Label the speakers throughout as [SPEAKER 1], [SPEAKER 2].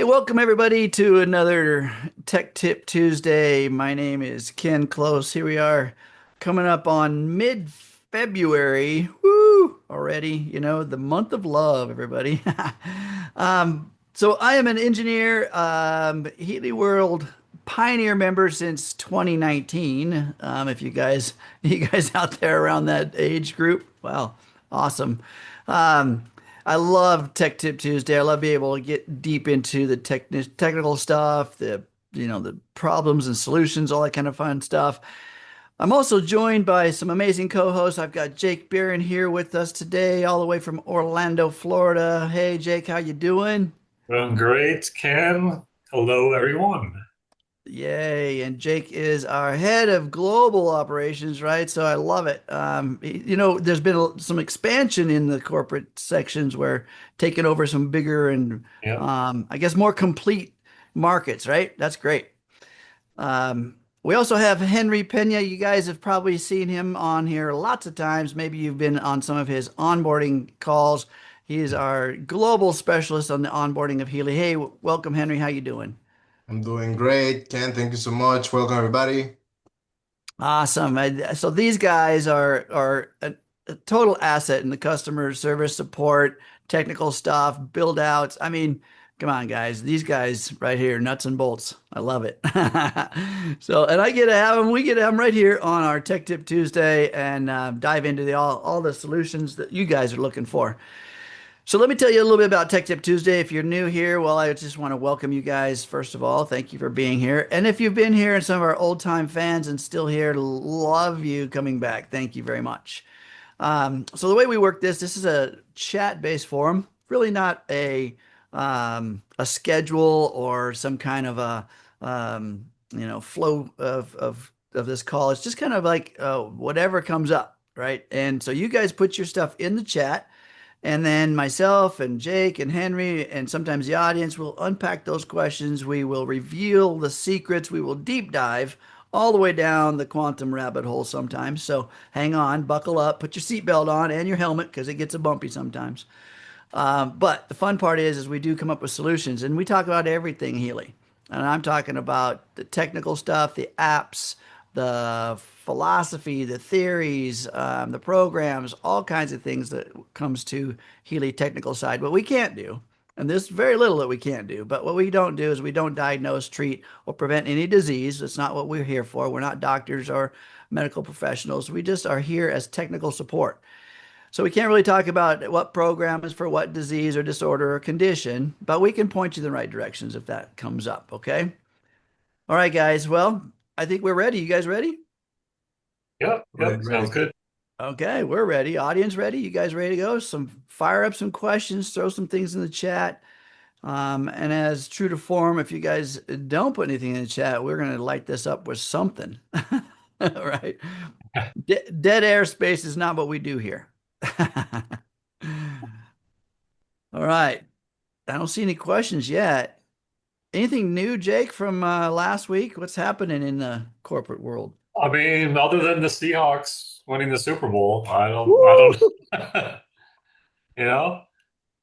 [SPEAKER 1] Hey, welcome everybody to another Tech Tip Tuesday. My name is Ken Close. Here we are coming up on mid-February. Woo! Already, the month of love, everybody. So I am an engineer, Healy World Pioneer member since 2019. If you guys out there around that age group, wow, awesome. Um, I love Tech Tip Tuesday. I love being able to get deep into the technical stuff, the problems and solutions, all that kind of fun stuff. I'm also joined by some amazing co-hosts. I've got Jake Barron here with us today, all the way from Orlando, Florida. Hey, Jake, how you doing?
[SPEAKER 2] Doing great, Ken. Hello, everyone.
[SPEAKER 1] Yay. And Jake is our head of global operations, right? So I love it. There's been some expansion in the corporate sections where taking over some bigger and
[SPEAKER 2] Yeah.
[SPEAKER 1] I guess more complete markets, right? That's great. We also have Henry Pena. You guys have probably seen him on here lots of times. Maybe you've been on some of his onboarding calls. He is our global specialist on the onboarding of Healy. Hey, welcome, Henry. How you doing?
[SPEAKER 3] I'm doing great, Ken. Thank you so much. Welcome, everybody.
[SPEAKER 1] Awesome. So these guys are a total asset in the customer service support, technical stuff, build outs. I mean, come on, guys. These guys right here, nuts and bolts. I love it. So, and I get to have them. We get to have them right here on our Tech Tip Tuesday and dive into all the solutions that you guys are looking for. So let me tell you a little bit about Tech Tip Tuesday. If you're new here, well, I just want to welcome you guys, first of all. Thank you for being here. And if you've been here and some of our old time fans and still here, love you coming back. Thank you very much. So the way we work this is a chat-based forum, really not a schedule or some kind of a flow of this call. It's just kind of like whatever comes up, right? And so you guys put your stuff in the chat. And then myself and Jake and Henry and sometimes the audience will unpack those questions. We will reveal the secrets. We will deep dive all the way down the quantum rabbit hole sometimes. So hang on, buckle up, put your seatbelt on and your helmet because it gets a bumpy sometimes. But the fun part is we do come up with solutions and we talk about everything Healy. And I'm talking about the technical stuff, the apps, the philosophy, the theories, the programs, all kinds of things that comes to Healy technical side. What we can't do, and there's very little that we can't do, but what we don't do is we don't diagnose, treat, or prevent any disease. That's not what we're here for. We're not doctors or medical professionals. We just are here as technical support. So we can't really talk about what program is for what disease or disorder or condition, but we can point you in the right directions if that comes up, okay? All right, guys. Well, I think we're ready. You guys ready?
[SPEAKER 2] Yep.
[SPEAKER 3] Ready,
[SPEAKER 2] Yep. Sounds
[SPEAKER 3] ready.
[SPEAKER 2] good.
[SPEAKER 1] Okay, we're ready. Audience ready? You guys ready to go? Fire up some questions, throw some things in the chat. And as true to form, if you guys don't put anything in the chat, we're gonna light this up with something. All right. Dead air space is not what we do here. All right. I don't see any questions yet. Anything new, Jake, from last week? What's happening in the corporate world?
[SPEAKER 2] I mean, other than the Seahawks winning the Super Bowl, I
[SPEAKER 1] Woo!
[SPEAKER 2] don't, you know,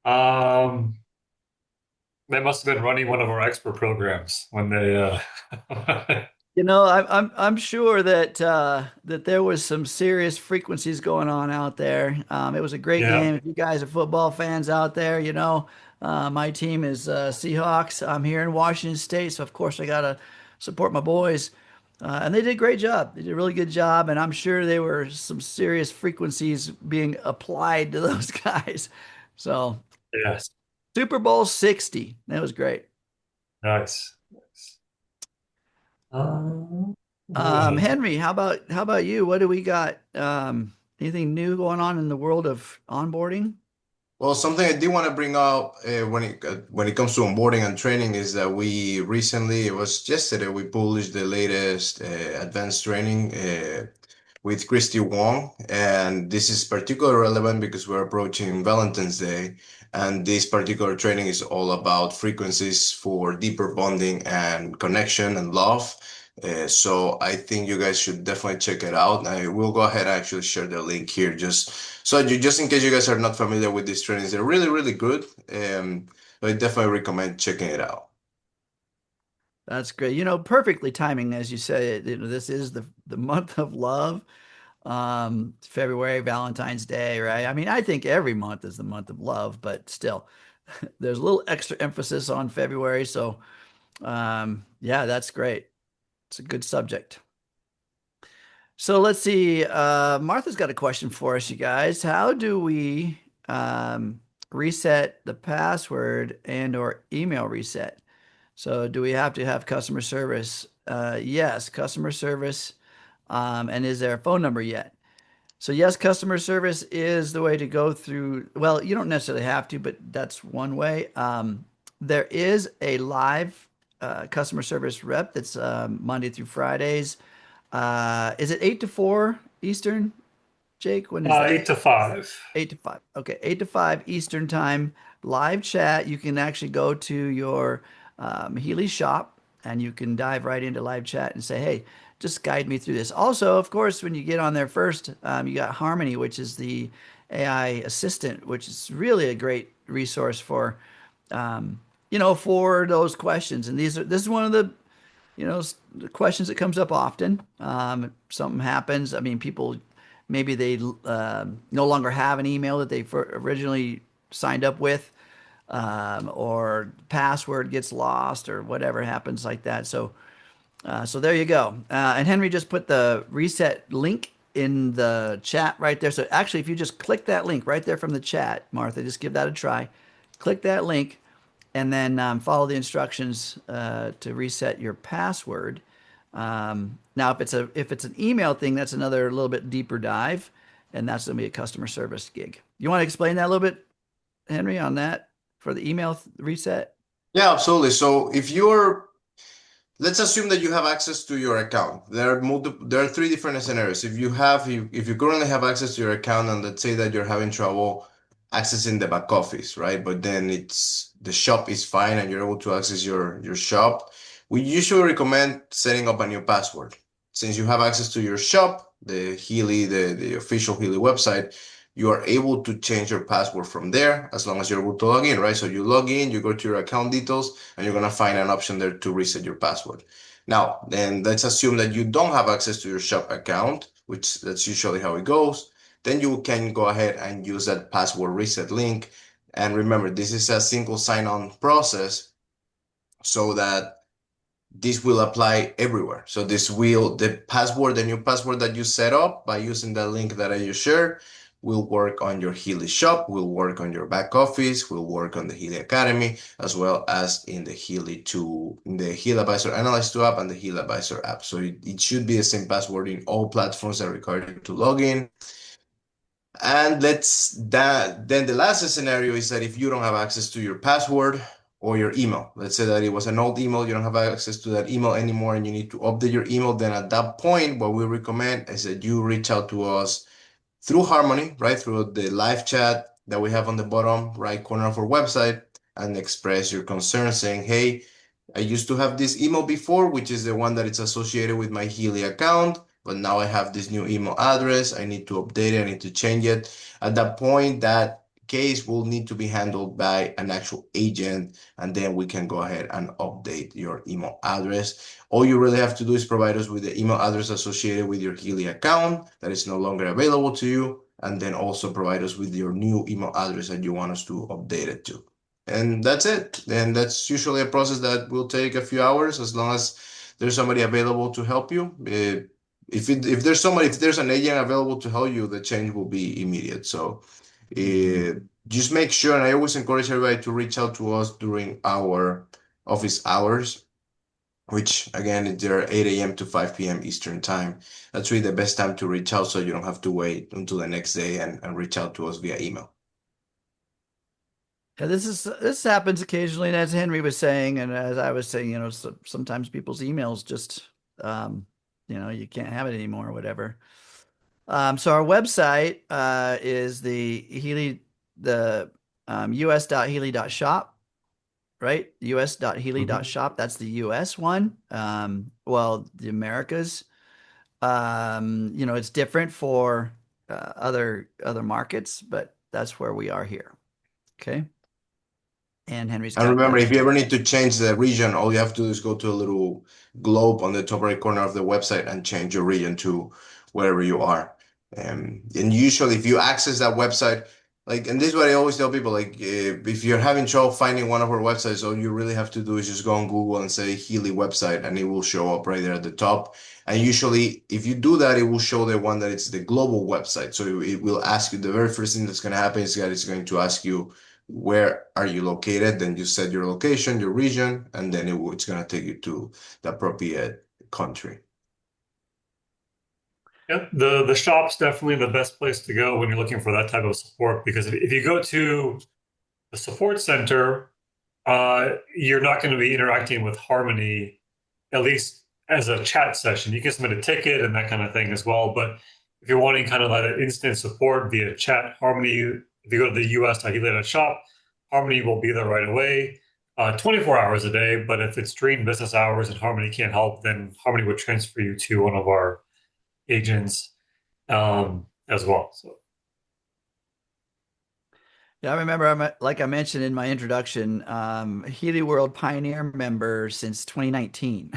[SPEAKER 2] um, they must have been running one of our expert programs when
[SPEAKER 1] I'm sure that that there was some serious frequencies going on out there. It was a great
[SPEAKER 2] yeah.
[SPEAKER 1] game. If you guys are football fans out there, my team is Seahawks. I'm here in Washington State, so of course I gotta support my boys. And they did a great job. They did a really good job, and I'm sure there were some serious frequencies being applied to those guys. So
[SPEAKER 2] Yes.
[SPEAKER 1] Super Bowl 60, that was great.
[SPEAKER 2] Nice. Nice. Right.
[SPEAKER 1] Henry, how about you? What do we got? Anything new going on in the world of onboarding?
[SPEAKER 3] Well, something I did want to bring up when it comes to onboarding and training is that we recently, it was yesterday, we published the latest advanced training with Christy Wong, and this is particularly relevant because we're approaching Valentine's Day, and this particular training is all about frequencies for deeper bonding and connection and love. So I think you guys should definitely check it out. I will go ahead and actually share the link here just in case you guys are not familiar with these trainings. They're really, really good. I definitely recommend checking it out.
[SPEAKER 1] That's great. You know, perfectly timing, as you say. You know, this is the month of love. February, Valentine's Day, right? I mean, I think every month is the month of love, but still, there's a little extra emphasis on February. So, yeah, that's great. It's a good subject. So let's see. Martha's got a question for us, you guys. How do we reset the password and or email reset? So do we have to have customer service? Yes, customer service. And is there a phone number yet? So yes, customer service is the way to go through. Well, you don't necessarily have to, but that's one way. There is a live customer service rep that's Monday through Fridays. Is it 8 to 4 Eastern, Jake? When is that?
[SPEAKER 2] 8 to 5.
[SPEAKER 1] 8 to 5. Okay, 8 to 5 Eastern time, live chat. You can actually go to your Healy shop and you can dive right into live chat and say, hey, just guide me through this. Also, of course, when you get on there first, you got Harmony, which is the AI assistant, which is really a great resource for, for those questions. And this is one of the the questions that comes up often. Something happens. I mean, people maybe they no longer have an email that they originally signed up with, or password gets lost, or whatever happens like that. So there you go. And Henry just put the reset link in the chat right there. So actually, if you just click that link right there from the chat, Martha, just give that a try. Click that link and then follow the instructions to reset your password. Now, if it's an email thing, that's another little bit deeper dive, and that's going to be a customer service gig. You want to explain that a little bit, Henry, on that for the email reset?
[SPEAKER 3] Yeah, absolutely. So if you're let's assume that you have access to your account. There are three different scenarios. If you currently have access to your account and let's say that you're having trouble accessing the back office, right? But then it's the shop is fine and you're able to access your shop. We usually recommend setting up a new password. Since you have access to your shop, the Healy, the official Healy website, you are able to change your password from there as long as you're able to log in, right? So you log in, you go to your account details, and you're gonna find an option there to reset your password. Now, then let's assume that you don't have access to your shop account, which that's usually how it goes. Then you can go ahead and use that password reset link. And remember, this is a single sign-on process so that this will apply everywhere. So the new password that you set up by using the link that I just shared will work on your Healy shop, will work on your back office, will work on the Healy Academy, as well as in the HealAdvisor Analyze 2 app and the HealAdvisor app. So it should be the same password in all platforms that require you to log in. And then the last scenario is that if you don't have access to your password or your email, let's say that it was an old email, you don't have access to that email anymore and you need to update your email, then at that point, what we recommend is that you reach out to us through Harmony, right? Through the live chat that we have on the bottom right corner of our website and express your concern saying, hey, I used to have this email before, which is the one that is associated with my Healy account, but now I have this new email address. I need to update it. I need to change it. At that point, that case will need to be handled by an actual agent, and then we can go ahead and update your email address. All you really have to do is provide us with the email address associated with your Healy account that is no longer available to you, and then also provide us with your new email address that you want us to update it to. And that's it. And that's usually a process that will take a few hours as long as there's somebody available to help you. If there's an agent available to help you, the change will be immediate. So just make sure, and I always encourage everybody to reach out to us during our office hours, which again, they're 8 a.m. to 5 p.m. Eastern time. That's really the best time to reach out so you don't have to wait until the next day and reach out to us via email.
[SPEAKER 1] Yeah, this happens occasionally, and as Henry was saying, and as I was saying, sometimes people's emails just, you can't have it anymore or whatever. So our website is the Healy, the us.healy.shop, right? us.healy.shop. That's the US one. Well, the Americas, it's different for other markets, but that's where we are here. Okay. And Henry's
[SPEAKER 3] And
[SPEAKER 1] got
[SPEAKER 3] remember,
[SPEAKER 1] that.
[SPEAKER 3] if you ever need to change the region, all you have to do is go to a little globe on the top right corner of the website and change your region to wherever you are. And usually, if you access that website, like, and this is what I always tell people, like, if you're having trouble finding one of our websites, all you really have to do is just go on Google and say Healy website, and it will show up right there at the top. And usually, if you do that, it will show the one that it's the global website. So it will ask you, the very first thing that's going to happen is that it's going to ask you, where are you located? Then you set your location, your region, and then it's going to take you to the appropriate country.
[SPEAKER 2] Yep, the shop's definitely the best place to go when you're looking for that type of support, because if you go to the support center, you're not going to be interacting with Harmony, at least as a chat session. You can submit a ticket and that kind of thing as well. But if you're wanting kind of like an instant support via chat, Harmony, if you go to the us.healy.shop, Harmony will be there right away, 24 hours a day. But if it's during business hours and Harmony can't help, then Harmony would transfer you to one of our agents as well. So
[SPEAKER 1] Yeah, I remember, like I mentioned in my introduction, Healy World Pioneer member since 2019.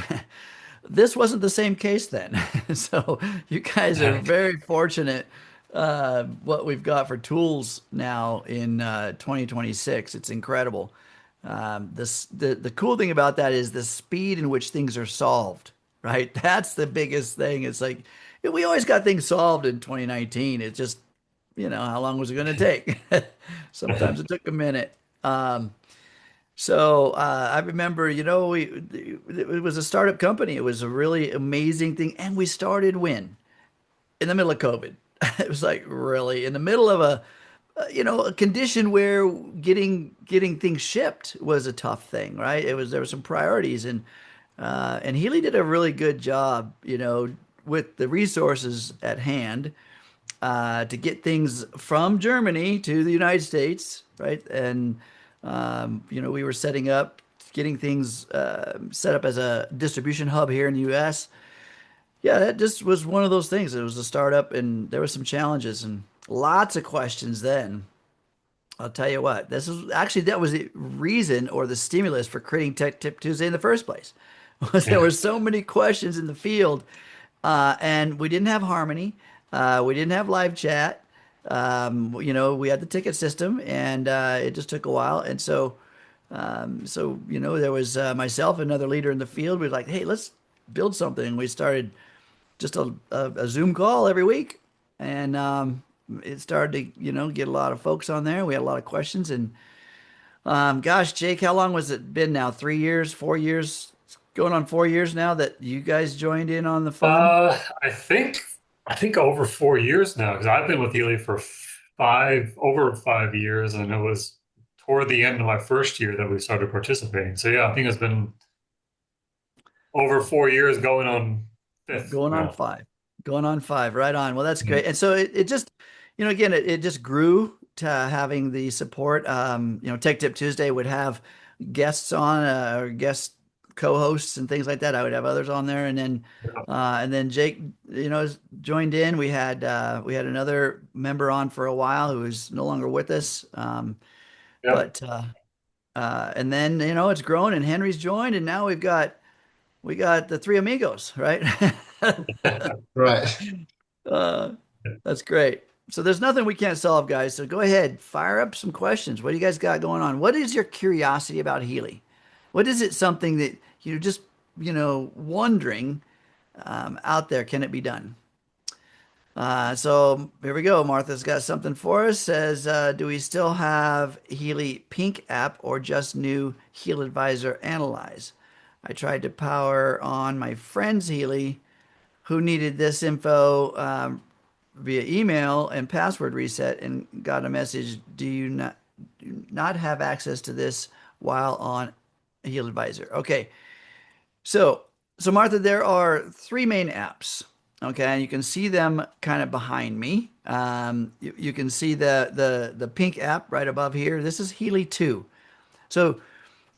[SPEAKER 1] This wasn't the same case then. So you guys are very fortunate what we've got for tools now in 2026. It's incredible. The cool thing about that is the speed in which things are solved, right? That's the biggest thing. It's like we always got things solved in 2019. It's just, how long was it going to take? Sometimes it took a minute. I remember, it was a startup company. It was a really amazing thing. And we started when? In the middle of COVID. It was like really in the middle of a condition where getting things shipped was a tough thing, right? There were some priorities, and Healy did a really good job, with the resources at hand, to get things from Germany to the United States, right? And we were getting things set up as a distribution hub here in the U.S. Yeah, that just was one of those things. It was a startup, and there were some challenges and lots of questions then. I'll tell you what, that was the reason or the stimulus for creating Tech Tip Tuesday in the first place. Was there
[SPEAKER 2] yeah,
[SPEAKER 1] were so many questions in the field, and we didn't have Harmony, we didn't have live chat. We had the ticket system, and it just took a while. And there was myself, another leader in the field. We were like, hey, let's build something. We started just a Zoom call every week, and it started to get a lot of folks on there. We had a lot of questions, and gosh, Jake, how long was it been now? 3 years, 4 years? It's going on 4 years now that you guys joined in on the fun.
[SPEAKER 2] uh, I think over 4 years now, because I've been with Healy for over 5 years, and it was toward the end of my first year that we started participating. So yeah, I think it's been over 4 years, going on fifth
[SPEAKER 1] Going on
[SPEAKER 2] now.
[SPEAKER 1] five. Going on five. Right on. Well, that's great. And so it just, again, it just grew to having the support. Tech Tip Tuesday would have guests on, or guest co-hosts and things like that. I would have others on there, and then Jake, joined in. We had another member on for a while who is no longer with us.
[SPEAKER 2] Yep.
[SPEAKER 1] But and then it's grown, and Henry's joined, and now we got the three amigos, right?
[SPEAKER 3] Right.
[SPEAKER 1] Uh, that's great. So there's nothing we can't solve, guys. So go ahead, fire up some questions. What do you guys got going on? What is your curiosity about Healy? What is it something that you're just, wondering out there? Can it be done? So here we go. Martha's got something for us. Says, do we still have Healy Pink app or just new HealAdvisor Analyze? I tried to power on my friend's Healy who needed this info via email and password reset and got a message. Do not have access to this while on HealAdvisor? Okay. So Martha, there are three main apps. Okay, and you can see them kind of behind me. You can see the pink app right above here. This is Healy 2. So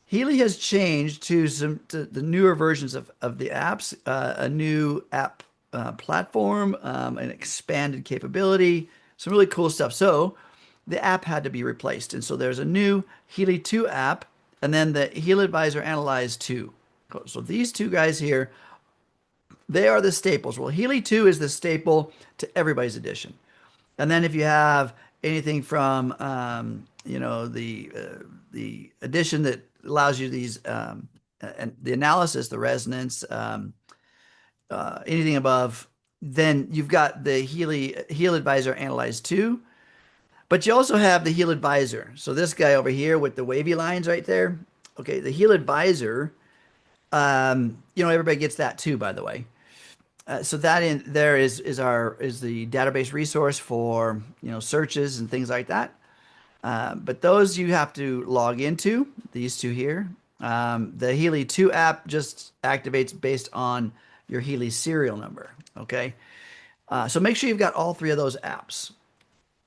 [SPEAKER 1] Healy has changed to the newer versions of the apps, a new app platform, an expanded capability, some really cool stuff. So the app had to be replaced. And so there's a new Healy 2 app and then the HealAdvisor Analyse 2. So these two guys here, they are the staples. Well, Healy 2 is the staple to everybody's edition. And then if you have anything from, the edition that allows you these, and the analysis, the resonance, anything above, then you've got the HealAdvisor Analyze 2, but you also have the HealAdvisor. So this guy over here with the wavy lines right there. Okay, the HealAdvisor, everybody gets that too, by the way. So that in there is the database resource for searches and things like that. But those you have to log into, these two here. The Healy 2 app just activates based on your Healy serial number. Okay, so make sure you've got all three of those apps.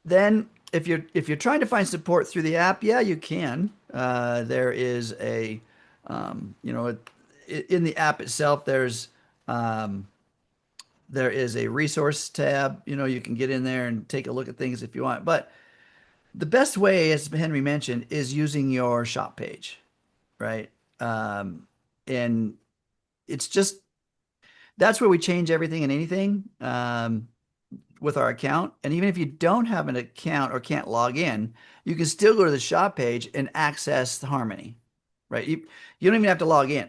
[SPEAKER 1] Then if you're trying to find support through the app, yeah, you can. There is a in the app itself, there is a resource tab. You can get in there and take a look at things if you want. But the best way, as Henry mentioned, is using your shop page, right? And it's just that's where we change everything and anything with our account. And even if you don't have an account or can't log in, you can still go to the shop page and access the Harmony, right? You don't even have to log in.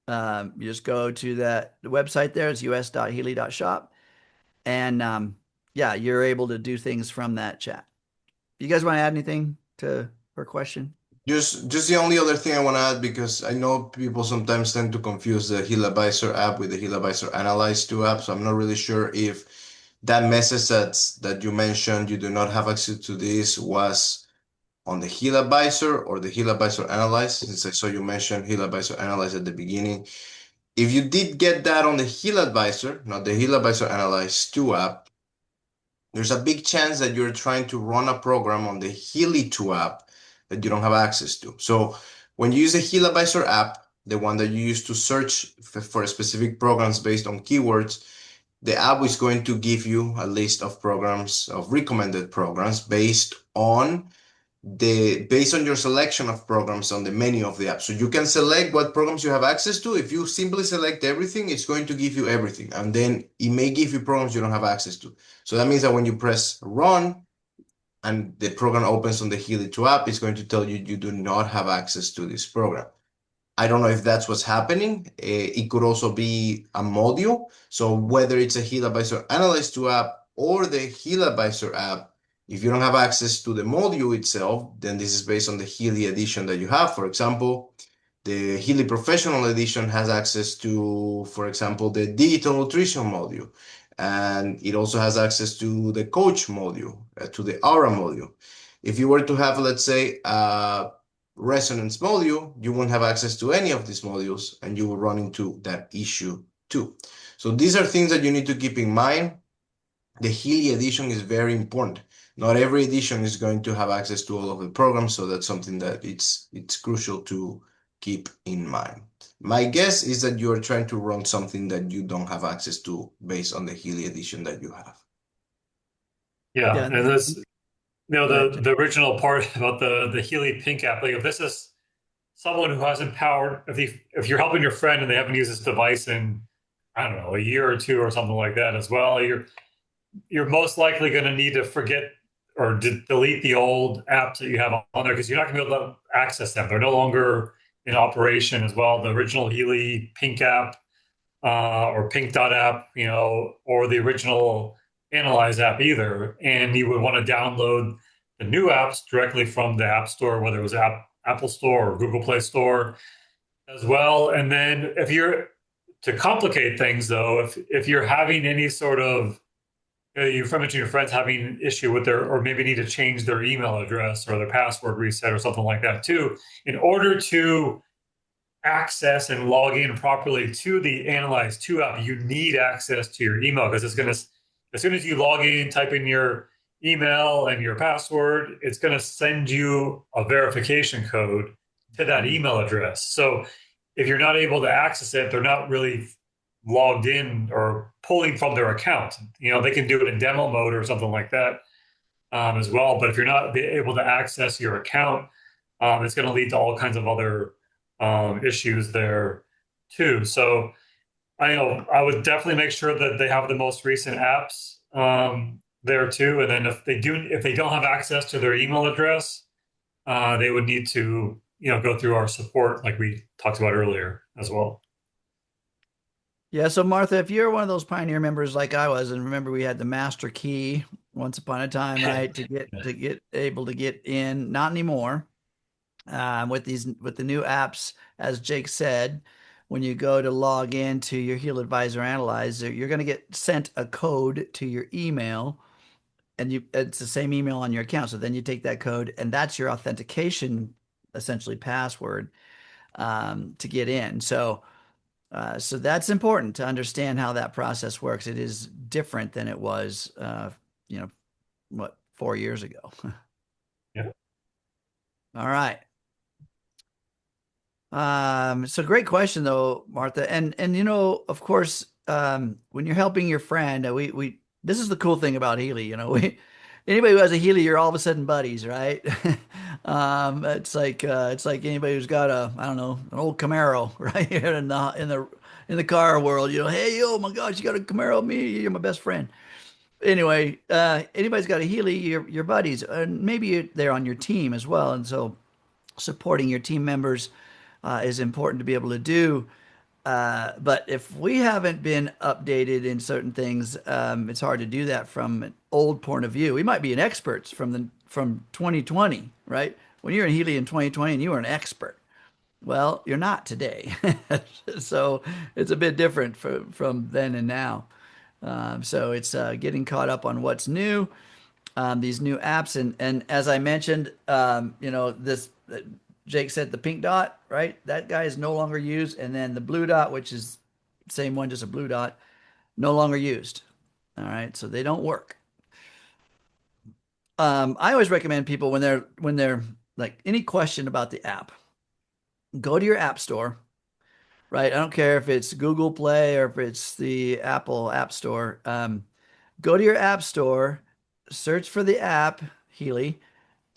[SPEAKER 1] You just go to the website there. It's us.healy.shop. And yeah, you're able to do things from that chat. You guys want to add anything to her question?
[SPEAKER 3] Just the only other thing I want to add, because I know people sometimes tend to confuse the HealAdvisor app with the HealAdvisor Analyze 2 app. So I'm not really sure if that message that you mentioned, you do not have access to this, was on the HealAdvisor or the HealAdvisor Analyze, since I saw you mention HealAdvisor Analyze at the beginning. If you did get that on the HealAdvisor, not the HealAdvisor Analyze 2 app, there's a big chance that you're trying to run a program on the Healy 2 app that you don't have access to. So when you use the HealAdvisor app, the one that you use to search for specific programs based on keywords, the app is going to give you a list of programs, of recommended programs based on your selection of programs on the menu of the app. So you can select what programs you have access to. If you simply select everything, it's going to give you everything. And then it may give you programs you don't have access to. So that means that when you press run and the program opens on the Healy 2 app, it's going to tell you you do not have access to this program. I don't know if that's what's happening. It could also be a module. So whether it's a HealAdvisor Analyze 2 app or the HealAdvisor app, if you don't have access to the module itself, then this is based on the Healy edition that you have. For example, the Healy Professional Edition has access to, for example, the Digital Nutrition module. And it also has access to the Coach module, to the Aura module. If you were to have, let's say, a Resonance module, you won't have access to any of these modules, and you will run into that issue too. So these are things that you need to keep in mind. The Healy edition is very important. Not every edition is going to have access to all of the programs, so that's something that it's crucial to keep in mind. My guess is that you are trying to run something that you don't have access to based on the Healy edition that you have.
[SPEAKER 2] Yeah,
[SPEAKER 1] Yeah.
[SPEAKER 2] and this,
[SPEAKER 1] Go ahead.
[SPEAKER 2] the original part about the Healy Pink app, like if this is someone who hasn't powered, if you're helping your friend and they haven't used this device in, I don't know, a year or two or something like that as well, you're most likely going to need to forget or delete the old apps that you have on there, because you're not going to be able to access them. They're no longer in operation as well. The original Healy Pink app or Pink Dot app, or the original Analyze app either. And you would want to download the new apps directly from the App Store, whether it was Apple Store or Google Play Store as well. And then to complicate things though, if you're having any sort of, you mentioned your friends having an issue with or maybe need to change their email address or their password reset or something like that too, in order to access and log in properly to the Analyze 2 app, you need access to your email, because it's going to, as soon as you log in, type in your email and your password, it's going to send you a verification code to that email address. So if you're not able to access it, they're not really logged in or pulling from their account. They can do it in demo mode or something like that. as well. But if you're not able to access your account, it's going to lead to all kinds of other issues there too. So I know I would definitely make sure that they have the most recent apps there too. And then if they don't have access to their email address, they would need to, go through our support like we talked about earlier as well.
[SPEAKER 1] Yeah, so Martha, if you're one of those pioneer members like I was, and remember we had the master key once upon a time, right, to get able to get in, not anymore. With the new apps, as Jake said, when you go to log in to your HealAdvisor Analyze, you're going to get sent a code to your email, and it's the same email on your account. So then you take that code, and that's your authentication, essentially password, to get in. So that's important to understand how that process works. It is different than it was, you know, what, 4 years ago.
[SPEAKER 2] Yeah.
[SPEAKER 1] All right. So great question though, Martha. And of course, when you're helping your friend, we this is the cool thing about Healy, we anybody who has a Healy, you're all of a sudden buddies, right? It's like anybody who's got I don't know, an old Camaro, right? In the car world, hey, oh my gosh, you got a Camaro, me, you're my best friend. Anyway, anybody's got a Healy, you're buddies, and maybe they're on your team as well, and so supporting your team members is important to be able to do. But if we haven't been updated in certain things, it's hard to do that from an old point of view. We might be an experts from 2020, right? When you're in Healy in 2020 and you were an expert, well, you're not today. So it's a bit different from then and now. So it's getting caught up on what's new, these new apps, and as I mentioned, this. Jake said the pink dot, right? That guy is no longer used. And then the blue dot, which is same one, just a blue dot, no longer used. All right. So they don't work. I always recommend people when they're like any question about the app, go to your app store, right? I don't care if it's Google Play or if it's the Apple App Store. Go to your app store, search for the app, Healy,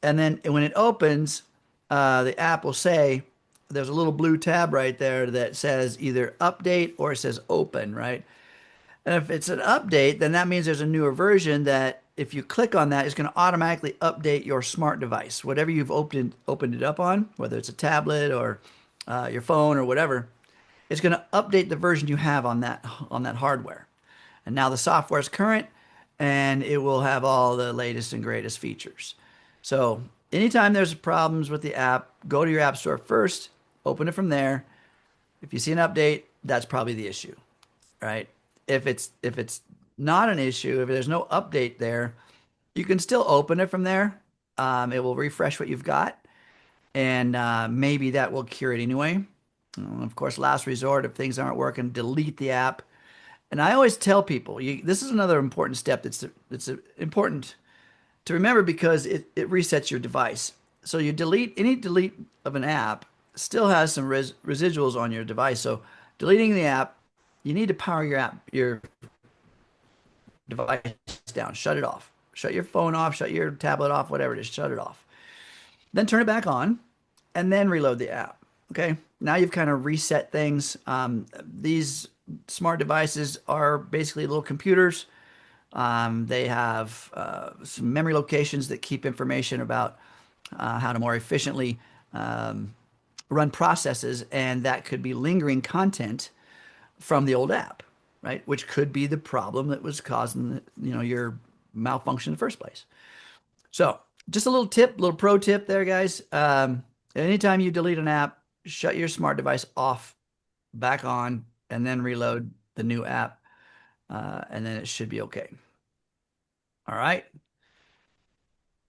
[SPEAKER 1] and then when it opens, the app will say there's a little blue tab right there that says either update or it says open, right? And if it's an update, then that means there's a newer version that if you click on that, it's going to automatically update your smart device, whatever you've opened it up on, whether it's a tablet or your phone or whatever. It's going to update the version you have on that hardware. And now the software is current and it will have all the latest and greatest features. So anytime there's problems with the app, go to your app store first, open it from there. If you see an update, that's probably the issue, right? If it's not an issue, if there's no update there, you can still open it from there. It will refresh what you've got, and maybe that will cure it anyway. Of course, last resort, if things aren't working, delete the app. And I always tell people, this is another important step that's important to remember because it resets your device. So any delete of an app still has some residuals on your device. So deleting the app, you need to power your device down, shut it off, shut your phone off, shut your tablet off, whatever it is, shut it off. Then turn it back on and then reload the app. Okay. Now you've kind of reset things. These smart devices are basically little computers. They have some memory locations that keep information about how to more efficiently run processes, and that could be lingering content from the old app, right? Which could be the problem that was causing your malfunction in the first place. So just a little pro tip there, guys. Anytime you delete an app, shut your smart device off, back on, and then reload the new app, and then it should be okay. All right.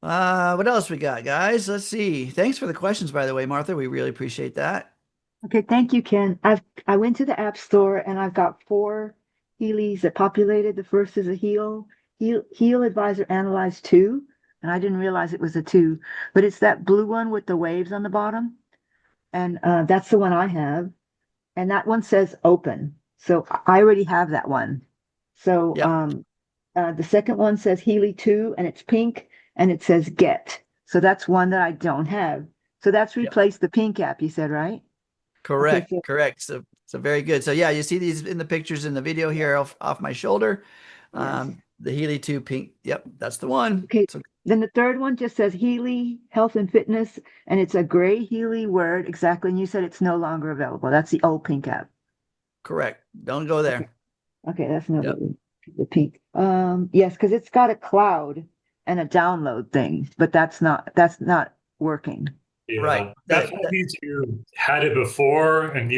[SPEAKER 1] What else we got, guys? Let's see. Thanks for the questions, by the way, Martha. We really appreciate that.
[SPEAKER 4] Okay, thank you, Ken. I went to the App Store and I've got 4 Healys that populated. The first is a HealAdvisor Analyze 2, and I didn't realize it was a 2, but it's that blue one with the waves on the bottom, and that's the one I have, and that one says open, so I already have that one. So
[SPEAKER 1] Yep.
[SPEAKER 4] the second one says Healy 2, and it's pink, and it says get. So that's one that I don't have. So that's
[SPEAKER 1] Yep.
[SPEAKER 4] replaced the pink app, you said, right? Okay,
[SPEAKER 1] Correct.
[SPEAKER 4] so
[SPEAKER 1] Correct. So very good. So yeah, you see these in the pictures in the video here off my shoulder.
[SPEAKER 4] yes.
[SPEAKER 1] The Healy 2 pink. Yep, that's the one.
[SPEAKER 4] Okay.
[SPEAKER 1] So
[SPEAKER 4] Then the third one just says Healy Health and Fitness, and it's a gray Healy word exactly. And you said it's no longer available. That's the old pink app.
[SPEAKER 1] correct. Don't go
[SPEAKER 4] Okay.
[SPEAKER 1] there.
[SPEAKER 4] Okay, that's not
[SPEAKER 1] Yep.
[SPEAKER 4] the pink. Yes, because it's got a cloud and a download thing, but that's not working.
[SPEAKER 1] Right.
[SPEAKER 2] Yeah, that means you had it before and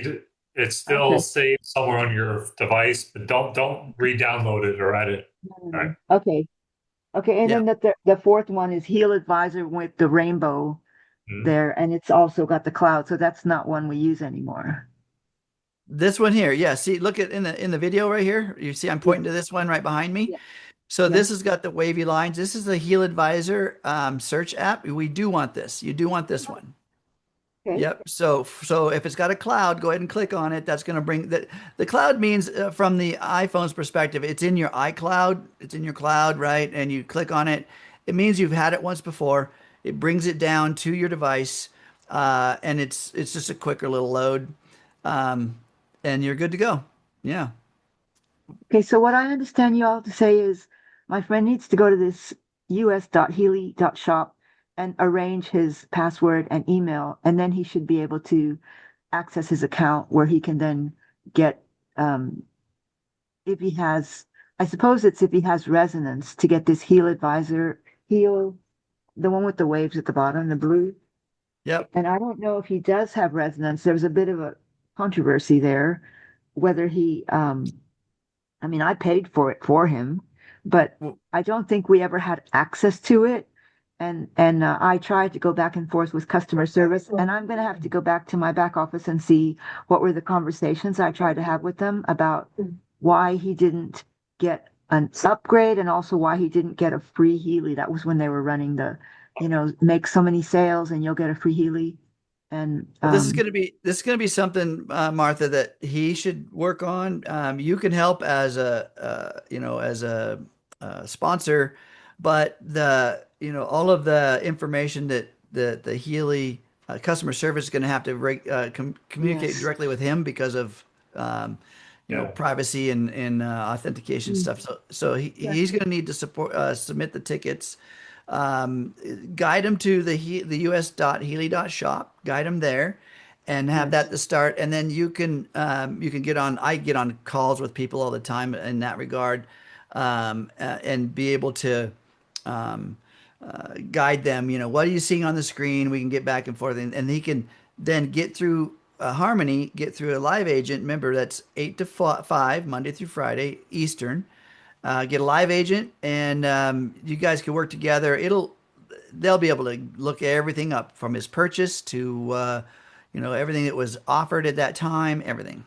[SPEAKER 2] it's still
[SPEAKER 4] Okay.
[SPEAKER 2] saved somewhere on your device, but don't re-download it or add it.
[SPEAKER 4] No, no,
[SPEAKER 2] All right.
[SPEAKER 4] no. Okay. Okay, and
[SPEAKER 1] Yeah.
[SPEAKER 4] then the fourth one is HealAdvisor with the rainbow
[SPEAKER 2] Mhm.
[SPEAKER 4] there, and it's also got the cloud, so that's not one we use anymore.
[SPEAKER 1] This one here. Yeah. See, look at in the video right here. You see I'm
[SPEAKER 4] Yeah,
[SPEAKER 1] pointing to this one right behind me.
[SPEAKER 4] yeah,
[SPEAKER 1] So
[SPEAKER 4] yeah.
[SPEAKER 1] this has got the wavy lines. This is the HealAdvisor search app. We do want this. You do want this one.
[SPEAKER 4] Okay.
[SPEAKER 1] Yep. So if it's got a cloud, go ahead and click on it. That's going to bring the cloud means from the iPhone's perspective, it's in your iCloud. It's in your cloud, right? And you click on it. It means you've had it once before. It brings it down to your device, and it's just a quicker little load, um, and you're good to go. Yeah.
[SPEAKER 4] Okay, so what I understand you all to say is my friend needs to go to this us.healy.shop and arrange his password and email, and then he should be able to access his account where he can then get if he has, I suppose it's if he has resonance to get this Heal, the one with the waves at the bottom, the blue.
[SPEAKER 1] Yep.
[SPEAKER 4] And I don't know if he does have resonance. There was a bit of a controversy there, whether I mean, I paid for it for him, but
[SPEAKER 1] Well,
[SPEAKER 4] I don't think we ever had access to it. And I tried to go back and forth with customer service, and I'm going to have to go back to my back office and see what were the conversations I tried to have with them about why he didn't get an upgrade and also why he didn't get a free Healy. That was when they were running make so many sales and you'll get a free Healy. And
[SPEAKER 1] Well, this is going to be something, Martha, that he should work on. You can help as a sponsor, but all of the information that the Healy customer service is going to have to communicate
[SPEAKER 4] yes,
[SPEAKER 1] directly with him because of
[SPEAKER 2] Yeah.
[SPEAKER 1] privacy and authentication
[SPEAKER 4] mm,
[SPEAKER 1] stuff. So
[SPEAKER 4] yeah,
[SPEAKER 1] he's going to need to submit the tickets, guide them to the us.healy.shop, guide them there, and have
[SPEAKER 4] yes,
[SPEAKER 1] that to start. And then you can get on. I get on calls with people all the time in that regard, and be able to guide them. What are you seeing on the screen? We can get back and forth, and he can then get through Harmony, get through a live agent. Remember, that's 8 to 5, Monday through Friday Eastern. Get a live agent, and you guys can work together. They'll be able to look everything up from his purchase to everything that was offered at that time, everything.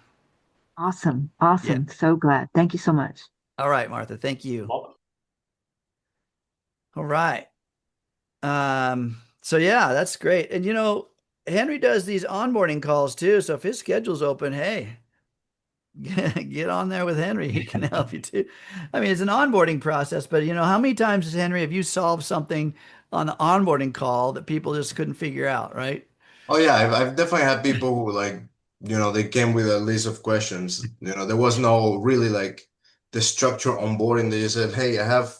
[SPEAKER 4] awesome,
[SPEAKER 1] Yeah.
[SPEAKER 4] awesome. So glad. Thank you so much.
[SPEAKER 1] All right, Martha. Thank you.
[SPEAKER 2] Well,
[SPEAKER 1] All right. So yeah, that's great. And Henry does these onboarding calls too. So if his schedule's open, hey, get on there with Henry. He can help you too. I mean, it's an onboarding process, but how many times, Henry, have you solved something on the onboarding call that people just couldn't figure out, right?
[SPEAKER 3] Oh yeah, I've definitely had people who like, they came with a list of questions. There was no really like the structure onboarding. They just said, "Hey, I have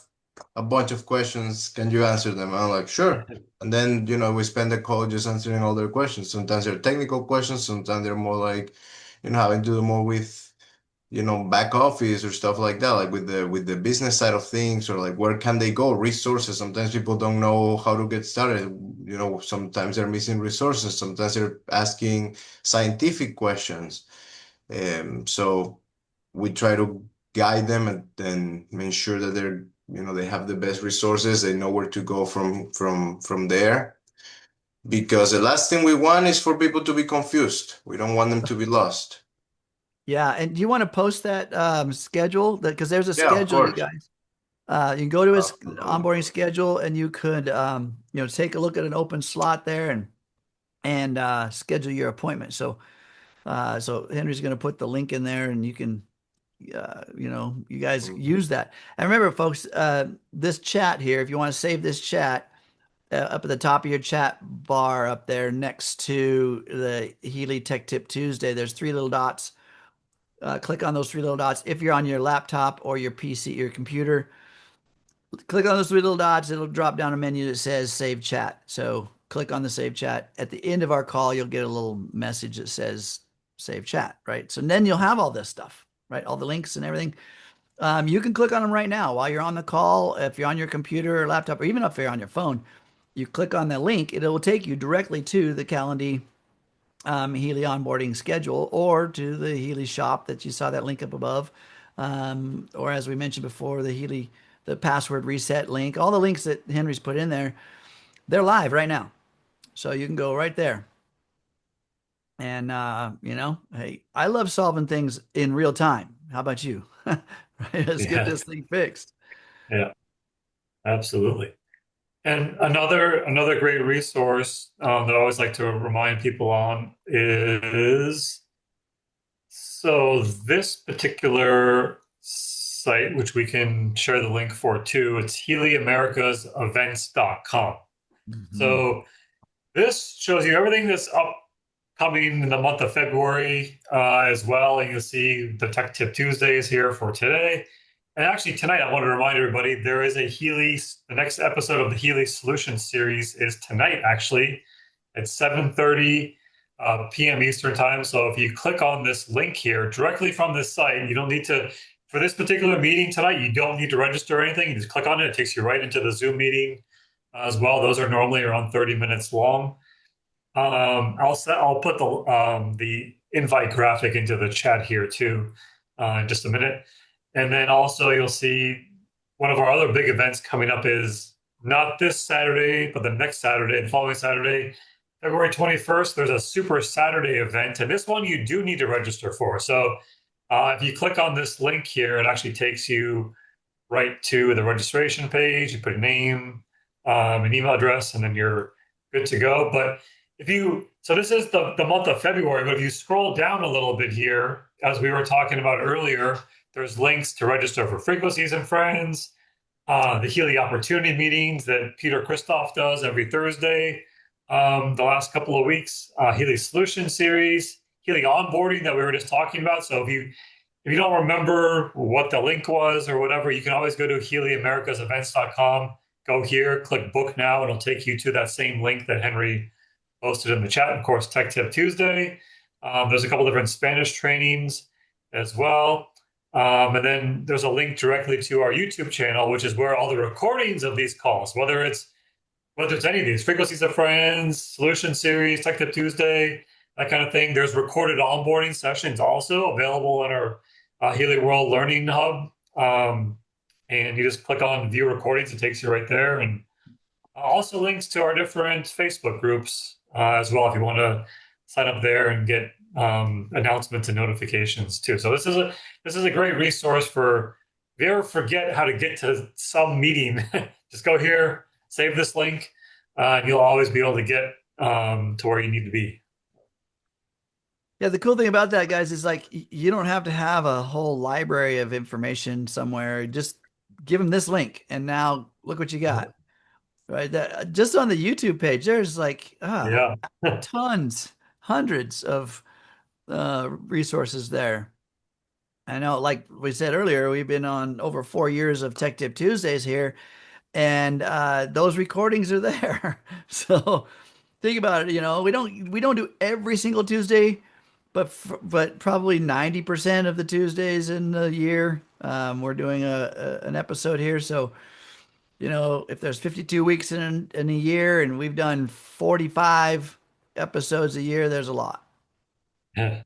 [SPEAKER 3] a bunch of questions. Can you answer them?" I'm like, "Sure." And then, we spend the call just answering all their questions. Sometimes they're technical questions, sometimes they're more like, having to do more with back office or stuff like that, like with the business side of things, or like where can they go, resources. Sometimes people don't know how to get started. Sometimes they're missing resources. Sometimes they're asking scientific questions. So we try to guide them and then make sure that they have the best resources. They know where to go from there. Because the last thing we want is for people to be confused. We don't want them to be lost.
[SPEAKER 1] Yeah. And do you want to post that schedule? Because there's a
[SPEAKER 3] Yeah, of
[SPEAKER 1] schedule, you
[SPEAKER 3] course.
[SPEAKER 1] guys. You can go to his onboarding schedule, and you could take a look at an open slot there and schedule your appointment. So Henry's going to put the link in there, and you can you guys
[SPEAKER 3] Mhm.
[SPEAKER 1] use that. And remember, folks, this chat here, if you want to save this chat, up at the top of your chat bar up there next to the Healy Tech Tip Tuesday, there's three little dots. Click on those three little dots. If you're on your laptop or your PC, your computer, click on those three little dots. It'll drop down a menu that says Save Chat. So click on the Save Chat. At the end of our call, you'll get a little message that says Save Chat, right? So then you'll have all this stuff, right? All the links and everything. You can click on them right now while you're on the call. If you're on your computer or laptop, or even if you're on your phone, you click on the link. It will take you directly to the Calendly Healy onboarding schedule or to the Healy shop that you saw that link up above. Or as we mentioned before, the password reset link, all the links that Henry's put in there, they're live right now. So you can go right there. And, hey, I love solving things in real time. How about you? Right, let's get
[SPEAKER 2] Yeah,
[SPEAKER 1] this thing fixed.
[SPEAKER 2] yeah, absolutely. And another great resource that I always like to remind people on is so this particular site, which we can share the link for too, it's HealyAmericasEvents.com.
[SPEAKER 1] Mhm.
[SPEAKER 2] So this shows you everything that's upcoming in the month of February as well. And you'll see the Tech Tip Tuesdays here for today. And actually, tonight, I want to remind everybody there is the next episode of the Healy Solutions Series is tonight, actually, at 7:30 p.m. Eastern Time. So if you click on this link here directly from this site, you don't need to, for this particular meeting tonight, you don't need to register or anything. You just click on it. It takes you right into the Zoom meeting as well. Those are normally around 30 minutes long. I'll put the invite graphic into the chat here too in just a minute. And then also you'll see one of our other big events coming up is not this Saturday, but the next Saturday and following Saturday, February 21st. There's a Super Saturday event, and this one you do need to register for. So if you click on this link here, it actually takes you right to the registration page. You put a name, an email address, and then you're good to go. But so this is the month of February, but if you scroll down a little bit here, as we were talking about earlier, there's links to register for Frequencies and Friends, the Healy Opportunity meetings that Peter Christoph does every Thursday, the last couple of weeks, Healy Solutions Series, Healy Onboarding that we were just talking about. So if you don't remember what the link was or whatever, you can always go to HealyAmericasEvents.com, go here, click book now, and it'll take you to that same link that Henry posted in the chat. Of course, Tech Tip Tuesday. There's a couple different Spanish trainings as well. And then there's a link directly to our YouTube channel, which is where all the recordings of these calls, whether it's any of these, Frequencies of Friends, Solution Series, Tech Tip Tuesday, that kind of thing. There's recorded onboarding sessions also available in our Healy World Learning Hub. And you just click on View Recordings, it takes you right there. And also links to our different Facebook groups as well if you want to sign up there and get announcements and notifications too. So this is a great resource for if you ever forget how to get to some meeting, just go here, save this link, and you'll always be able to get to where you need to be.
[SPEAKER 1] Yeah, the cool thing about that, guys, is like you don't have to have a whole library of information somewhere. Just give them this link, and now look what you got. Right, that just on the YouTube page, there's like
[SPEAKER 2] Yeah.
[SPEAKER 1] tons, hundreds of resources there. I know, like we said earlier, we've been on over 4 years of Tech Tip Tuesdays here, and those recordings are there. So think about it. We don't do every single Tuesday, but probably 90% of the Tuesdays in the year, we're doing an episode here. So if there's 52 weeks in a year and we've done 45 episodes a year, there's a lot.
[SPEAKER 2] Yeah.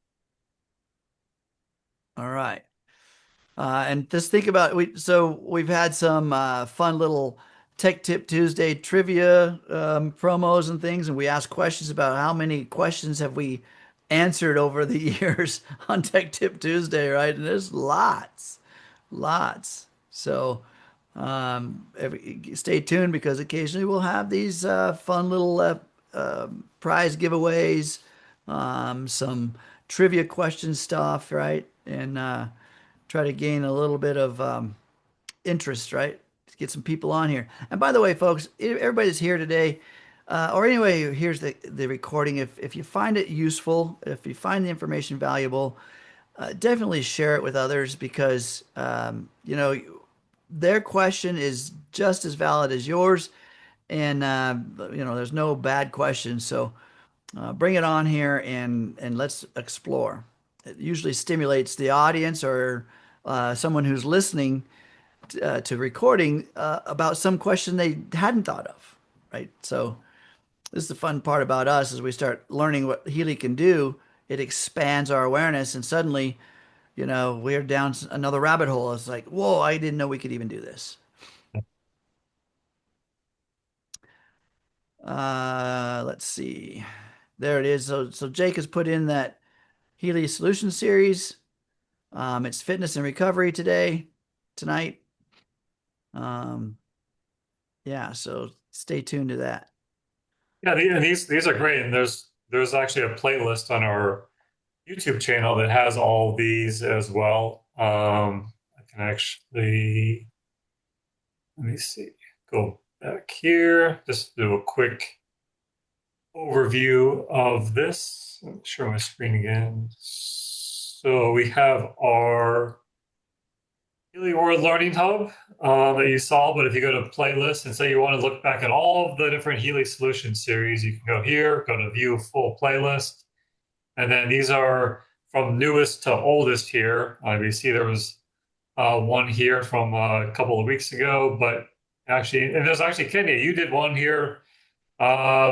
[SPEAKER 1] All right. And just think about we've had some fun little Tech Tip Tuesday trivia promos and things, and we asked questions about how many questions have we answered over the years on Tech Tip Tuesday, right? And there's lots, lots. So stay tuned because occasionally we'll have these fun little prize giveaways, some trivia question stuff, right? And try to gain a little bit of interest, right? To get some people on here. And by the way, folks, everybody that's here today, or anyway who hears the recording, if you find it useful, if you find the information valuable, definitely share it with others because their question is just as valid as yours, and there's no bad questions. So bring it on here and let's explore. It usually stimulates the audience or someone who's listening to recording about some question they hadn't thought of, right? So this is the fun part about us as we start learning what Healy can do. It expands our awareness, and suddenly, we're down another rabbit hole. It's like, whoa, I didn't know we could even do this. Let's see. There it is. So Jake has put in that Healy Solutions Series. It's fitness and recovery tonight. Yeah, so stay tuned to that.
[SPEAKER 2] Yeah, and these are great. And there's actually a playlist on our YouTube channel that has all these as well. I can actually, let me see, go back here, just do a quick overview of this. Let me share my screen again. So we have our Healy World Learning Hub that you saw, but if you go to playlist and say you want to look back at all of the different Healy Solutions series, you can go here, go to view full playlist. And then these are from newest to oldest here. You see there was one here from a couple of weeks ago, but actually, and there's actually, Kenya, you did one here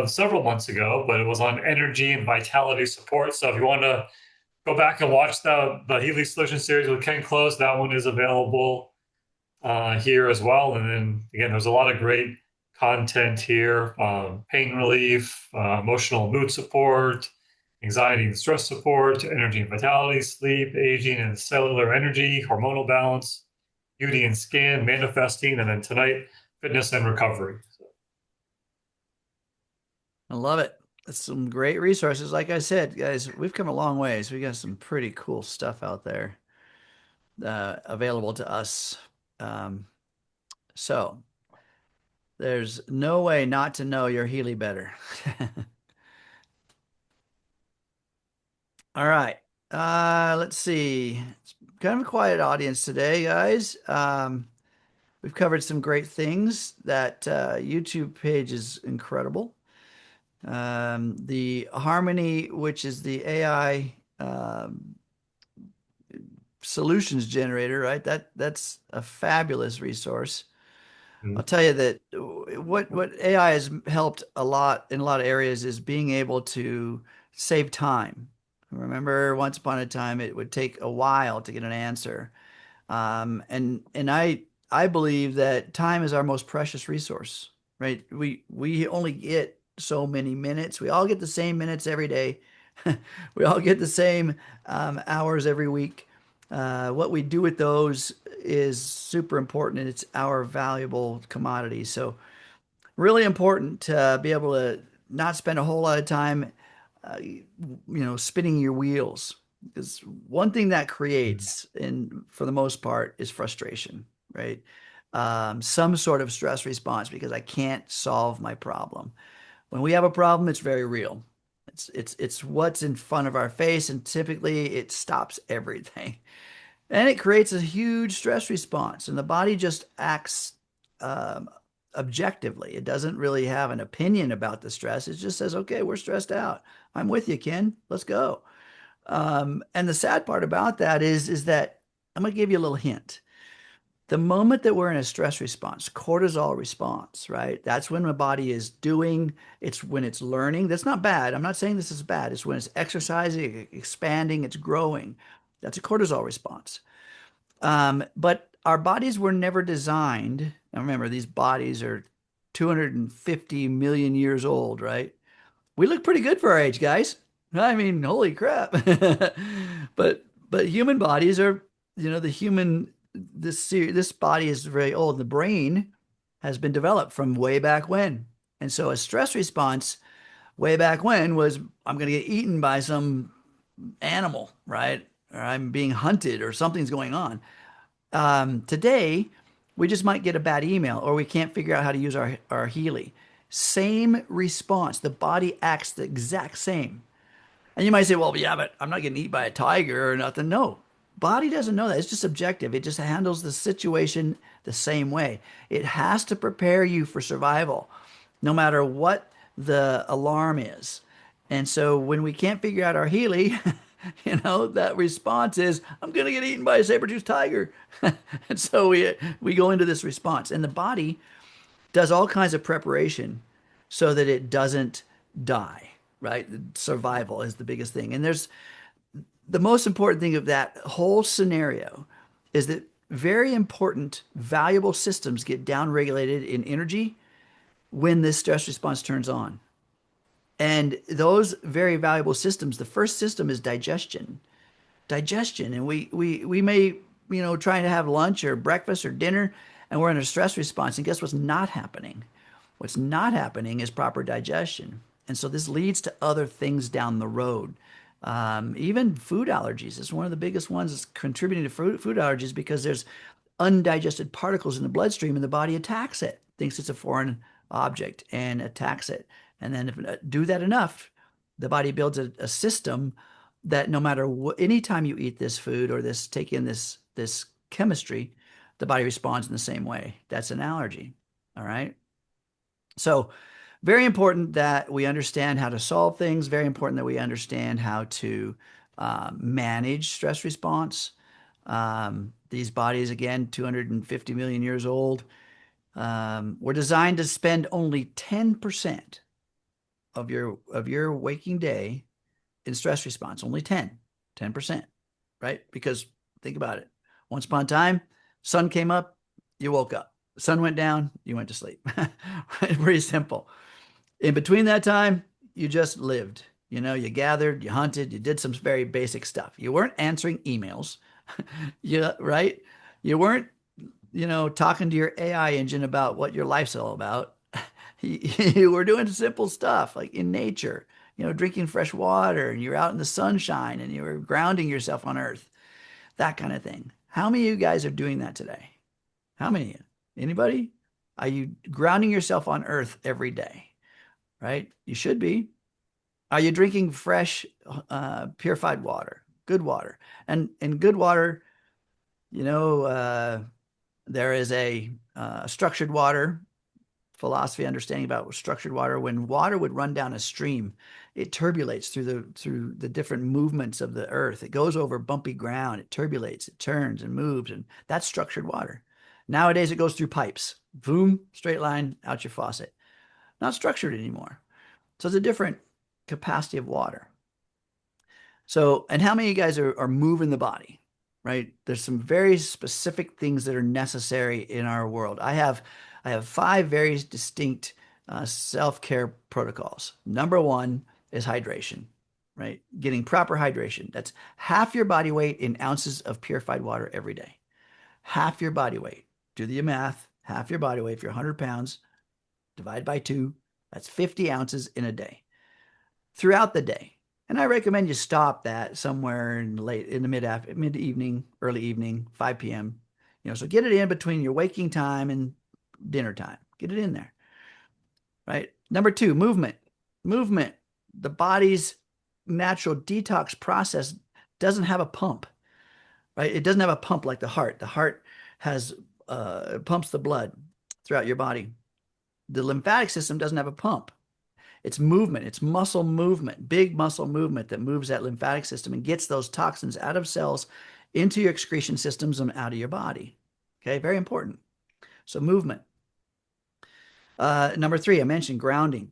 [SPEAKER 2] several months ago, but it was on energy and vitality support. So if you want to go back and watch the Healy Solutions series with Ken Close, that one is available here as well. And then again, there's a lot of great content here: pain relief, emotional mood support, anxiety and stress support, energy and vitality, sleep, aging and cellular energy, hormonal balance, beauty and skin, manifesting, and then tonight, fitness and recovery.
[SPEAKER 1] I love it. That's some great resources. Like I said, guys, we've come a long ways. We got some pretty cool stuff out there available to us. So there's no way not to know your Healy better. All right. Let's see. It's kind of a quiet audience today, guys. We've covered some great things. That YouTube page is incredible. The Harmony, which is the AI solutions generator, right? That's a fabulous resource. I'll tell you that what AI has helped a lot in a lot of areas is being able to save time. Remember, once upon a time, it would take a while to get an answer. And I believe that time is our most precious resource, right? We only get so many minutes. We all get the same minutes every day. We all get the same hours every week. What we do with those is super important, and it's our valuable commodity. So really important to be able to not spend a whole lot of time, spinning your wheels. Because one thing that creates, and for the most part, is frustration, right? Some sort of stress response because I can't solve my problem. When we have a problem, it's very real. It's what's in front of our face, and typically it stops everything. And it creates a huge stress response, and the body just acts objectively. It doesn't really have an opinion about the stress. It just says, okay, we're stressed out. I'm with you, Ken. Let's go. And the sad part about that is that I'm going to give you a little hint. The moment that we're in a stress response, cortisol response, right? That's when the body is doing, it's when it's learning. That's not bad. I'm not saying this is bad. It's when it's exercising, expanding, it's growing. That's a cortisol response. But our bodies were never designed. Now remember, these bodies are 250 million years old, right? We look pretty good for our age, guys. I mean, holy crap. But human bodies are, this body is very old. The brain has been developed from way back when. And so a stress response way back when was, I'm going to get eaten by some animal, right? or I'm being hunted or something's going on. Today, we just might get a bad email or we can't figure out how to use our Healy. Same response. The body acts the exact same. And you might say, well, yeah, but I'm not getting eaten by a tiger or nothing. No, body doesn't know that. It's just subjective. It just handles the situation the same way. It has to prepare you for survival, no matter what the alarm is. And so when we can't figure out our Healy, that response is, I'm going to get eaten by a saber-toothed tiger. And so we go into this response. And the body does all kinds of preparation so that it doesn't die, right? Survival is the biggest thing. And there's the most important thing of that whole scenario is that very important, valuable systems get downregulated in energy when this stress response turns on. And those very valuable systems, the first system is digestion. Digestion. And we may, trying to have lunch or breakfast or dinner, and we're in a stress response. And guess what's not happening? What's not happening is proper digestion. And so this leads to other things down the road. Even food allergies is one of the biggest ones that's contributing to food allergies because there's undigested particles in the bloodstream and the body attacks it, thinks it's a foreign object and attacks it. And then if do that enough, the body builds a system that no matter what, anytime you eat this food or take in this chemistry, the body responds in the same way. That's an allergy. All right. So very important that we understand how to solve things. Very important that we understand how to manage stress response. These bodies, again, 250 million years old, were designed to spend only 10% of your waking day in stress response. Only 10%, right? Because think about it. Once upon a time, sun came up, you woke up. Sun went down, you went to sleep. Right? Pretty simple. In between that time, you just lived. You gathered, you hunted, you did some very basic stuff. You weren't answering emails. Right? You weren't, talking to your AI engine about what your life's all about. You were doing simple stuff like in nature, drinking fresh water, and you're out in the sunshine and you were grounding yourself on earth, that kind of thing. How many of you guys are doing that today? How many of you? Anybody? Are you grounding yourself on earth every day? Right? You should be. Are you drinking fresh, purified water? Good water. And good water, there is a structured water philosophy understanding about structured water. When water would run down a stream, it turbulates through the different movements of the earth. It goes over bumpy ground. It turbulates, it turns and moves, and that's structured water. Nowadays, it goes through pipes. Boom, straight line, out your faucet. Not structured anymore. So it's a different capacity of water. So, and how many of you guys are moving the body, right? There's some very specific things that are necessary in our world. I have 5 very distinct self-care protocols. Number 1 is hydration, right? Getting proper hydration. That's half your body weight in ounces of purified water every day. Half your body weight. Do the math. Half your body weight. If you're 100 pounds, divide by 2. That's 50 ounces in a day. Throughout the day. And I recommend you stop that somewhere in the mid-evening, early evening, 5 p.m. So get it in between your waking time and dinner time. Get it in there. Right? Number 2, movement. Movement. The body's natural detox process doesn't have a pump. Right? It doesn't have a pump like the heart. The heart has pumps the blood throughout your body. The lymphatic system doesn't have a pump. It's movement. It's muscle movement, big muscle movement that moves that lymphatic system and gets those toxins out of cells into your excretion systems and out of your body. Okay, very important. So movement. Number 3, I mentioned grounding,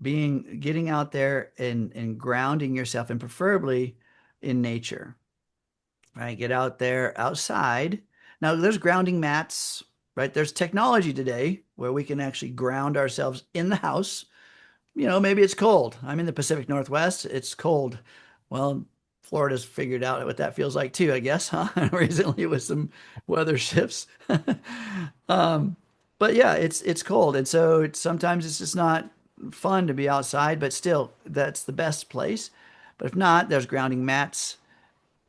[SPEAKER 1] getting out there and grounding yourself, and preferably in nature. Right, get out there outside. Now there's grounding mats. Right, there's technology today where we can actually ground ourselves in the house. Maybe it's cold. I'm in the Pacific Northwest. It's cold. Well, Florida's figured out what that feels like too, I guess, huh? Recently with some weather shifts. But yeah, it's cold. And so sometimes it's just not fun to be outside, but still, that's the best place. But if not, there's grounding mats.